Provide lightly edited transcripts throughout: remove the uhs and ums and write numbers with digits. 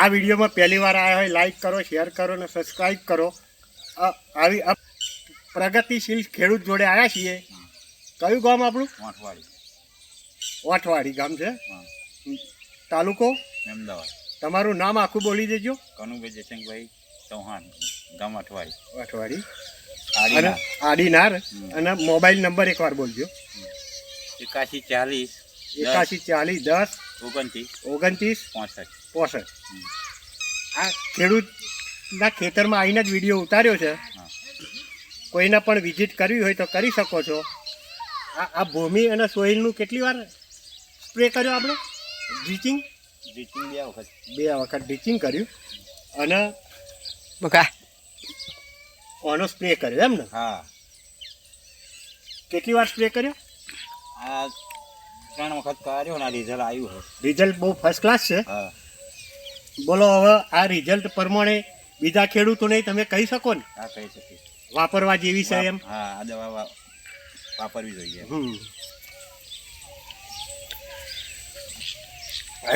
આ વિડીયોમાં પહેલી વાર આવ્યા હોય લાઈક કરો, શેર કરો અને સબસ્ક્રાઈબ કરો. આવી પ્રગતિશીલ ખેડૂત જોડે આવ્યા છીએ. કયું ગામ આપણું? ઓઠવાડી ગામ છે. તાલુકો અમદાવાદ. તમારું નામ આખું બોલી દેજો. કનુભાઈ જયસિંહભાઈ ચૌહાણ, ગામ અઠવાડી અને આડીનાર. અને મોબાઈલ નંબર એકવાર બોલજો. 8140 10 29 65. આ ખેડૂતના ખેતરમાં આવીને જ વિડીયો ઉતાર્યો છે. કોઈને પણ વિઝિટ કરવી હોય તો કરી શકો છો. આ ભૂમિ અને સોઇલનું કેટલી વાર સ્પ્રે કર્યો આપણે? ડ્રીચિંગ 2 વખત ડ્રીચિંગ કર્યું અને ઓનો સ્પ્રે કર્યો એમ ને? હા. કેટલી વાર સ્પ્રે કર્યો? આ 3 વખત કર્યો ને રિઝલ્ટ આવ્યું છે. રિઝલ્ટ બહુ ફર્સ્ટ ક્લાસ છે. હા. બોલો હવે આ રિઝલ્ટ પ્રમાણે બીજા ખેડૂતોને તમે કહી શકો ને? હા, કહી શકીએ. વાપરવા જેવી છે એમ? હા, આ દવા વાપરવી જોઈએ.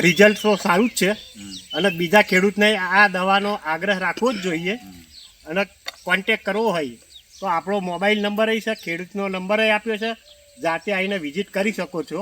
રિઝલ્ટ તો સારું જ છે અને બીજા ખેડૂતને આ દવાનો આગ્રહ રાખવો જ જોઈએ. અને કોન્ટેક કરવો હોય તો આપણો મોબાઈલ નંબર છે, ખેડૂતનો નંબર આપ્યો છે, જાતે આવીને વિઝિટ કરી શકો છો.